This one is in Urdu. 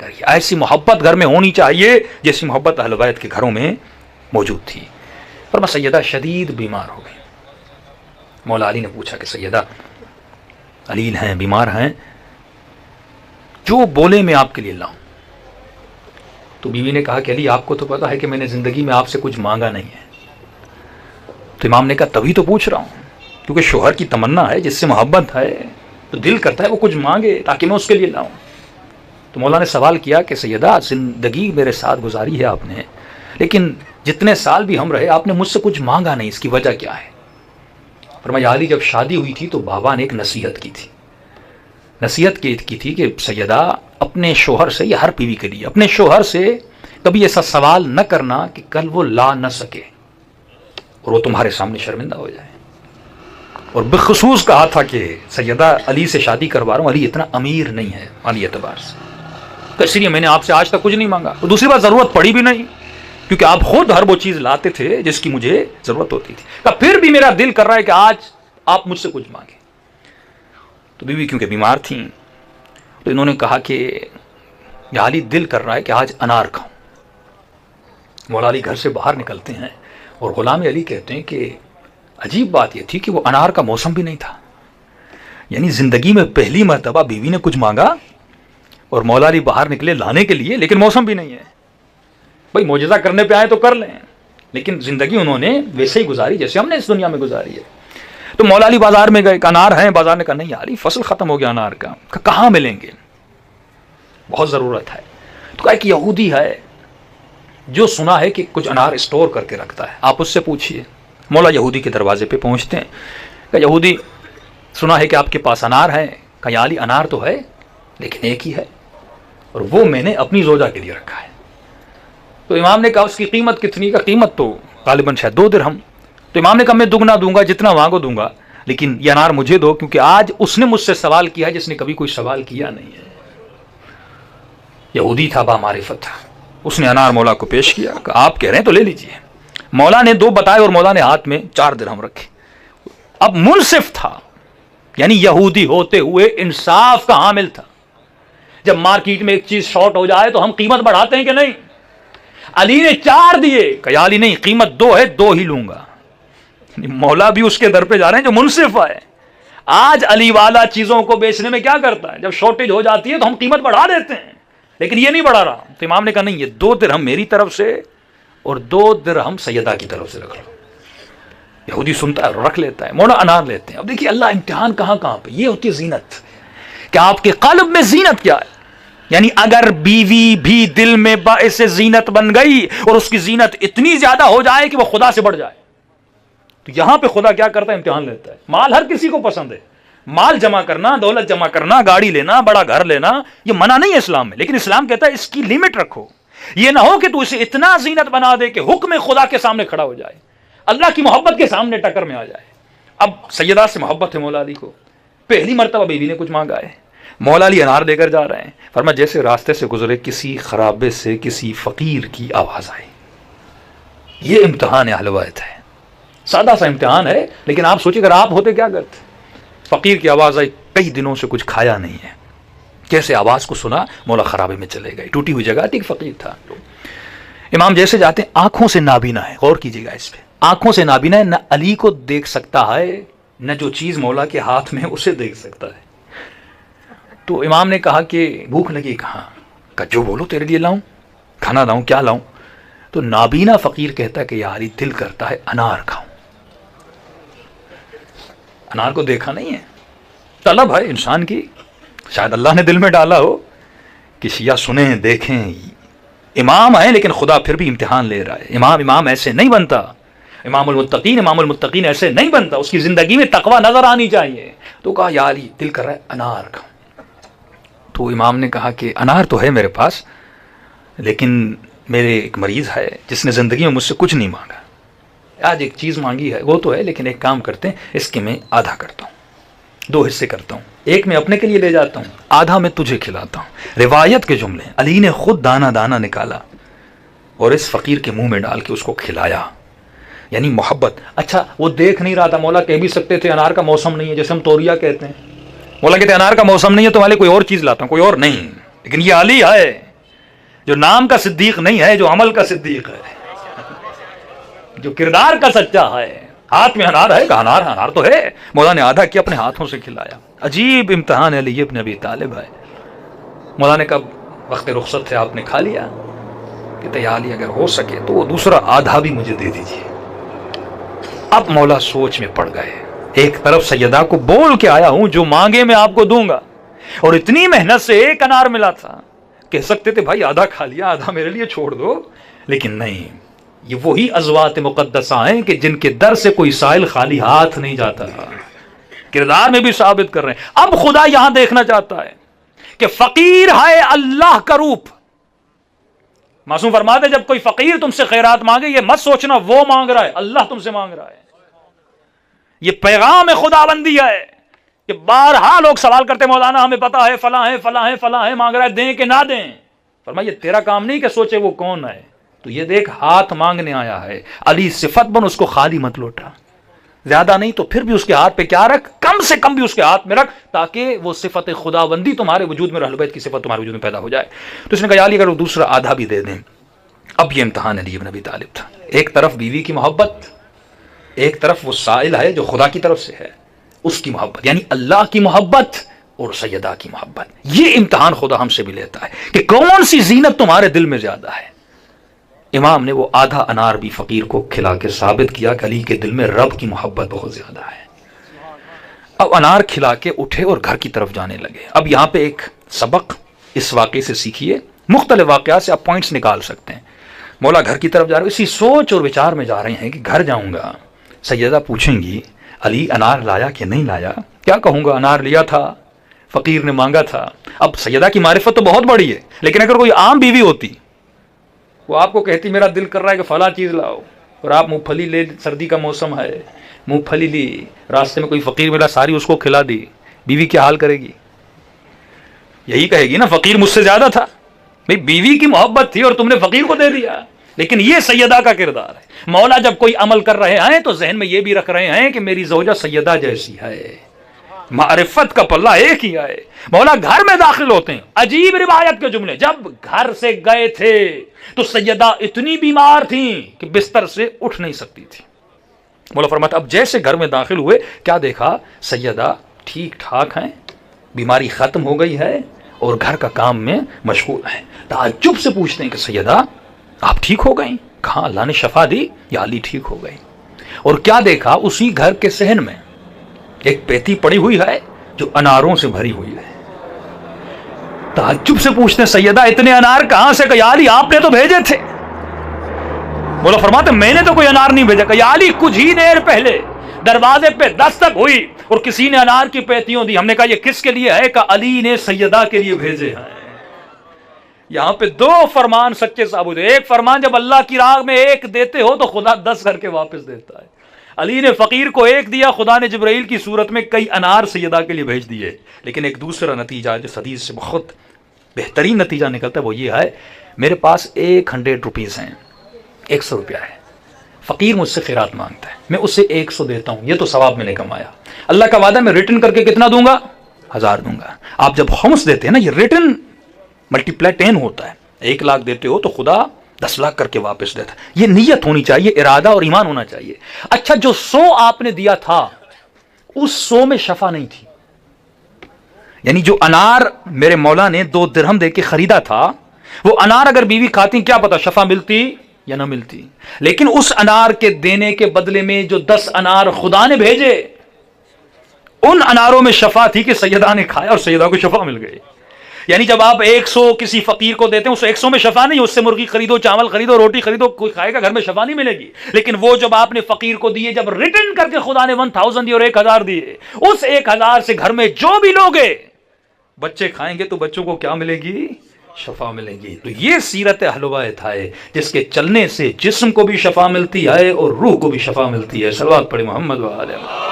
کریے. ایسی محبت گھر میں ہونی چاہیے جیسی محبت اہل بیت کے گھروں میں موجود تھی. فرمایا سیدہ شدید بیمار ہو گئی. مولا علی نے پوچھا کہ سیدہ علیل ہیں، بیمار ہیں، جو بولے میں آپ کے لیے لاؤں. تو بیوی نے کہا کہ علی آپ کو تو پتا ہے کہ میں نے زندگی میں آپ سے کچھ مانگا نہیں ہے. تو امام نے کہا تبھی تو پوچھ رہا ہوں، کیونکہ شوہر کی تمنا ہے، جس سے محبت ہے تو دل کرتا ہے وہ کچھ مانگے تاکہ میں اس کے لیے لاؤں. تو مولا نے سوال کیا کہ سیدہ زندگی میرے ساتھ گزاری ہے آپ نے، لیکن جتنے سال بھی ہم رہے آپ نے مجھ سے کچھ مانگا نہیں، اس کی وجہ کیا ہے؟ فرمایا علی جب شادی ہوئی تھی تو بابا نے ایک نصیحت کی تھی. نصیحت کی تھی کہ سیدہ اپنے شوہر سے، یہ ہر بیوی کے لیے، اپنے شوہر سے کبھی ایسا سوال نہ کرنا کہ کل وہ لا نہ سکے اور وہ تمہارے سامنے شرمندہ ہو جائے. اور بخصوص کہا تھا کہ سیدہ علی سے شادی کروا رہا ہوں، علی اتنا امیر نہیں ہے مالی اعتبار سے، تو اس لیے میں نے آپ سے آج تک کچھ نہیں مانگا. اور دوسری بات ضرورت پڑی بھی نہیں، کیونکہ آپ خود ہر وہ چیز لاتے تھے جس کی مجھے ضرورت ہوتی تھی. کہ پھر بھی میرا دل کر رہا ہے کہ آج آپ مجھ سے کچھ مانگیں. تو بیوی کیونکہ بیمار تھیں تو انہوں نے کہا کہ یا علی دل کر رہا ہے کہ آج انار کھاؤں. مولا علی گھر سے باہر نکلتے ہیں اور غلام علی کہتے ہیں کہ عجیب بات یہ تھی کہ وہ انار کا موسم بھی نہیں تھا. یعنی زندگی میں پہلی مرتبہ بیوی نے کچھ مانگا اور مولا علی باہر نکلے لانے کے لیے، لیکن موسم بھی نہیں ہے. بھائی معجزہ کرنے پہ آئے تو کر لیں، لیکن زندگی انہوں نے ویسے ہی گزاری جیسے ہم نے اس دنیا میں گزاری ہے. تو مولا علی بازار میں گئے، انار ہیں، بازار نے کہا نہیں علی فصل ختم ہو گیا انار کا. کہاں ملیں گے؟ بہت ضرورت ہے. تو کہا ایک یہودی ہے جو سنا ہے کہ کچھ انار اسٹور کر کے رکھتا ہے، آپ اس سے پوچھئے. مولا یہودی کے دروازے پہ پہنچتے ہیں. کہ یہودی سنا ہے کہ آپ کے پاس انار ہے. کہ یا علی انار تو ہے لیکن ایک ہی ہے اور وہ میں نے اپنی زوجہ کے لیے رکھا ہے. تو امام نے کہا اس کی قیمت کتنی؟ کا قیمت تو غالباً شاید 2 درہم. تو امام نے کہا میں دگنا دوں گا، جتنا مانگو دوں گا، لیکن یہ انار مجھے دو، کیونکہ آج اس نے مجھ سے سوال کیا ہے جس نے کبھی کوئی سوال کیا نہیں ہے. یہودی تھا، با معرفت تھا. اس نے انار مولا کو پیش کیا کہ آپ کہہ رہے ہیں تو لے لیجئے. مولا نے 2 بتائے اور مولا نے ہاتھ میں 4 درہم رکھے. اب منصف تھا، یعنی یہودی ہوتے ہوئے انصاف کا حامل تھا. جب مارکیٹ میں ایک چیز شارٹ ہو جائے تو ہم قیمت بڑھاتے ہیں کہ نہیں؟ علی نے 4 دیے. کہ علی نہیں، قیمت 2 ہے، 2 ہی لوں گا. مولا بھی اس کے در پہ جا رہے ہیں جو منصف ہے. آج علی والا چیزوں کو بیچنے میں کیا کرتا ہے؟ جب شارٹیج ہو جاتی ہے تو ہم قیمت بڑھا دیتے ہیں، لیکن یہ نہیں بڑھا رہا. تو امام نے کہا نہیں، یہ 2 درہم میری طرف سے اور 2 درہم سیدہ کی طرف سے رکھ لو. یہودی سنتا ہے، رکھ لیتا ہے. مولا انار لیتے ہیں. اب دیکھیے اللہ امتحان کہاں کہاں پہ. یہ ہوتی ہے زینت، کہ آپ کے قلب میں زینت کیا ہے. یعنی اگر بیوی بھی دل میں باعث زینت بن گئی اور اس کی زینت اتنی زیادہ ہو جائے کہ وہ خدا سے بڑھ جائے، تو یہاں پہ خدا کیا کرتا ہے؟ امتحان لیتا ہے. مال ہر کسی کو پسند ہے، مال جمع کرنا، دولت جمع کرنا، گاڑی لینا، بڑا گھر لینا، یہ منع نہیں ہے اسلام میں، لیکن اسلام کہتا ہے اس کی لیمٹ رکھو. یہ نہ ہو کہ تو اسے اتنا زینت بنا دے کہ حکم خدا کے سامنے کھڑا ہو جائے، اللہ کی محبت کے سامنے ٹکر میں آ جائے. اب سیدہ سے محبت ہے مولا علی کو. پہلی مرتبہ بیوی نے کچھ مانگا ہے، مولا علی انار دے کر جا رہے ہیں. فرمایا جیسے راستے سے گزرے کسی خرابے سے کسی فقیر کی آواز آئی. یہ امتحان اہل بیت ہے، سادہ سا امتحان ہے، لیکن آپ سوچیں اگر آپ ہوتے کیا کرتے؟ فقیر کی آواز آئی، کئی دنوں سے کچھ کھایا نہیں ہے. جیسے آواز کو سنا مولا خرابے میں چلے گئے. ٹوٹی ہوئی جگہ تھی، ایک فقیر تھا. امام جیسے جاتے ہیں، آنکھوں سے نابینا ہے، غور کیجیے گا اس پہ. آنکھوں سے نابینا ہے، نہ علی کو دیکھ سکتا ہے نہ جو چیز مولا کے ہاتھ میں ہے اسے دیکھ سکتا ہے. تو امام نے کہا کہ بھوک لگی کہاں؟ کہ جو بولو تیرے لیے لاؤں، کھانا لاؤں، کیا لاؤں؟ تو نابینا فقیر کہتا ہے کہ یا علی دل کرتا ہے انار کھاؤں. انار کو دیکھا نہیں ہے، طلب ہے انسان کی، شاید اللہ نے دل میں ڈالا ہو کہ شیعہ سنیں دیکھیں. امام ہے لیکن خدا پھر بھی امتحان لے رہا ہے. امام ایسے نہیں بنتا. امام المتقین ایسے نہیں بنتا. اس کی زندگی میں تقوی نظر آنی چاہیے. تو کہا یا علی دل کر رہا ہے انار کھاؤں. تو امام نے کہا کہ انار تو ہے میرے پاس، لیکن میرے ایک مریض ہے جس نے زندگی میں مجھ سے کچھ نہیں مانگا. آج ایک چیز مانگی ہے وہ تو ہے، لیکن ایک کام کرتے ہیں، اس کے میں آدھا کرتا ہوں، 2 حصے کرتا ہوں. ایک میں اپنے کے لیے لے جاتا ہوں، آدھا میں تجھے کھلاتا ہوں. روایت کے جملے، علی نے خود دانہ دانہ نکالا اور اس فقیر کے منہ میں ڈال کے اس کو کھلایا. یعنی محبت. اچھا وہ دیکھ نہیں رہا تھا. مولا کہہ بھی سکتے تھے انار کا موسم نہیں ہے، جیسے ہم توریا کہتے ہیں. مولا کہتے ہیں انار کا موسم نہیں ہے، تمہارے کوئی اور چیز لاتا ہوں، کوئی اور نہیں. لیکن یہ علی ہے، جو نام کا صدیق نہیں ہے، جو عمل کا صدیق ہے، جو کردار کا سچا ہے۔ ہاتھ میں انار ہے، انار تو ہے، مولا نے آدھا کیا اپنے ہاتھوں سے کھلایا۔ عجیب امتحان ہے علی ابن ابی طالب ہے۔ مولا نے کب وقت رخصت تھے، آپ نے کھا لیا کہ یا علی اگر ہو سکے تو وہ دوسرا آدھا بھی مجھے دے دیجیے۔ اب مولا سوچ میں پڑ گئے، ایک طرف سیدہ کو بول کے آیا ہوں جو مانگے میں آپ کو دوں گا، اور اتنی محنت سے ایک انار ملا تھا، کہہ سکتے تھے بھائی آدھا کھا لیا، آدھا میرے لیے چھوڑ دو، لیکن نہیں، یہ وہی ازوات مقدسہ ہیں کہ جن کے در سے کوئی سائل خالی ہاتھ نہیں جاتا، کردار میں بھی ثابت کر رہے ہیں۔ اب خدا یہاں دیکھنا چاہتا ہے کہ فقیر ہے اللہ کا روپ۔ معصوم فرماتے جب کوئی فقیر تم سے خیرات مانگے، یہ مت سوچنا وہ مانگ رہا ہے، اللہ تم سے مانگ رہا ہے۔ یہ پیغام خدا بندی ہے کہ بارہا لوگ سوال کرتے مولانا ہمیں پتا ہے فلاں ہے فلاں ہے فلاں ہے، مانگ رہا ہے، دیں کہ نہ دیں؟ فرمایا یہ تیرا کام نہیں کہ سوچے وہ کون ہے، تو یہ دیکھ ہاتھ مانگنے آیا ہے، علی صفت بن، اس کو خالی مت لوٹا، زیادہ نہیں تو پھر بھی اس کے ہاتھ پہ کیا رکھ، کم سے کم بھی اس کے ہاتھ میں رکھ، تاکہ وہ صفت خدا بندی تمہارے وجود میں، اہل بیت کی صفت تمہارے وجود میں پیدا ہو جائے۔ تو اس نے کہا علی اگر وہ دوسرا آدھا بھی دے دیں۔ اب یہ امتحان علی ابن ابی طالب تھا، ایک طرف بیوی کی محبت، ایک طرف وہ سائل ہے جو خدا کی طرف سے ہے، اس کی محبت، یعنی اللہ کی محبت اور سیدہ کی محبت۔ یہ امتحان خدا ہم سے بھی لیتا ہے کہ کون سی زینت تمہارے دل میں زیادہ ہے۔ امام نے وہ آدھا انار بھی فقیر کو کھلا کے ثابت کیا کہ علی کے دل میں رب کی محبت بہت زیادہ ہے۔ اب انار کھلا کے اٹھے اور گھر کی طرف جانے لگے۔ اب یہاں پہ ایک سبق اس واقعے سے سیکھیے، مختلف واقعات سے آپ پوائنٹس نکال سکتے ہیں۔ مولا گھر کی طرف جا رہے، اسی سوچ اور وچار میں جا رہے ہیں کہ گھر جاؤں گا، سیدہ پوچھیں گی علی انار لایا کہ نہیں لایا، کیا کہوں گا؟ انار لیا تھا، فقیر نے مانگا تھا۔ اب سیدہ کی معرفت تو بہت بڑی ہے، لیکن اگر کوئی عام بیوی ہوتی، وہ آپ کو کہتی میرا دل کر رہا ہے کہ فلاں چیز لاؤ، اور آپ مونگ پھلی لے، سردی کا موسم ہے، مونگ پھلی لی، راستے میں کوئی فقیر ملا، ساری اس کو کھلا دی، بیوی کیا حال کرے گی؟ یہی کہے گی نا فقیر مجھ سے زیادہ تھا، بھئی بیوی کی محبت تھی اور تم نے فقیر کو دے دیا۔ لیکن یہ سیدہ کا کردار ہے۔ مولا جب کوئی عمل کر رہے ہیں تو ذہن میں یہ بھی رکھ رہے ہیں کہ میری زوجہ سیدہ جیسی ہے، معرفت کا پلہ ایک ہی ہے۔ مولا گھر میں داخل ہوتے ہیں، عجیب روایت کے جملے، جب گھر سے گئے تھے تو سیدہ اتنی بیمار تھیں کہ بستر سے اٹھ نہیں سکتی تھی۔ مولا فرماتا اب جیسے گھر میں داخل ہوئے، کیا دیکھا؟ سیدہ ٹھیک ٹھاک ہیں، بیماری ختم ہو گئی ہے اور گھر کا کام میں مشغول ہیں۔ تعجب سے پوچھتے ہیں کہ سیدہ آپ ٹھیک ہو گئیں؟ کہاں اللہ نے شفا دی یا علی ٹھیک ہو گئی؟ اور کیا دیکھا؟ اسی گھر کے صحن میں ایک پیتی پڑی ہوئی ہے جو اناروں سے بھری ہوئی ہے۔ تعجب سے پوچھتے ہیں سیدہ اتنے انار کہاں سے؟ کہ یا علی آپ نے تو بھیجے تھے۔ مولا فرماتے میں نے تو کوئی انار نہیں بھیجا۔ کہ یا علی کچھ ہی دیر پہلے دروازے پہ دستک ہوئی اور کسی نے انار کی پیتیوں دی، ہم نے کہا یہ کس کے لیے ہے؟ کہ علی نے سیدہ کے لیے بھیجے ہیں۔ یہاں پہ دو فرمان سچے ثابت ہیں۔ ایک فرمان جب اللہ کی راہ میں ایک دیتے ہو تو خدا 10 کر کے واپس دیتا ہے۔ علی نے فقیر کو ایک دیا، خدا نے جبرائیل کی صورت میں کئی انار سیدہ کے لیے بھیج دیے۔ لیکن ایک دوسرا نتیجہ جو حدیث سے بہت بہترین نتیجہ نکلتا ہے وہ یہ ہے، میرے پاس 100 روپیز ہیں، 100 روپیہ ہے، فقیر مجھ سے خیرات مانگتا ہے، میں اسے 100 دیتا ہوں، یہ تو ثواب میں نے کمایا۔ اللہ کا وعدہ میں ریٹرن کر کے کتنا دوں گا؟ 1000 دوں گا۔ آپ جب خمس دیتے ہیں نا، یہ ریٹرن ملٹیپلائی 10 ہوتا ہے۔ 1 لاکھ دیتے ہو تو خدا 10 لاکھ کر کے واپس دیتا ہے۔ یہ نیت ہونی چاہیے، ارادہ اور ایمان ہونا چاہیے۔ اچھا جو 100 آپ نے دیا تھا، اس 100 میں شفا نہیں تھی، یعنی جو انار میرے مولا نے 2 درہم دے کے خریدا تھا، وہ انار اگر بیوی کھاتی کیا پتا شفا ملتی یا نہ ملتی۔ لیکن اس انار کے دینے کے بدلے میں جو 10 انار خدا نے بھیجے، ان اناروں میں شفا تھی کہ سیدہ نے کھایا اور سیدہ کو شفا مل گئی۔ یعنی جب آپ 100 کسی فقیر کو دیتے ہیں، اس 100 میں شفا نہیں، اس سے مرغی خریدو، چاول خریدو، روٹی خریدو، کوئی کھائے گا، گھر میں شفا نہیں ملے گی۔ لیکن وہ جب آپ نے فقیر کو دیے، جب ریٹرن کر کے خدا نے 1000 دیے اور 1000 دیے، اس 1000 سے گھر میں جو بھی لوگ بچے کھائیں گے تو بچوں کو کیا ملے گی؟ شفا ملے گی۔ تو یہ سیرت اہل بیت ہے جس کے چلنے سے جسم کو بھی شفا ملتی ہے اور روح کو بھی شفا ملتی ہے۔ صلوات پڑھیں محمد و آلہ محمد۔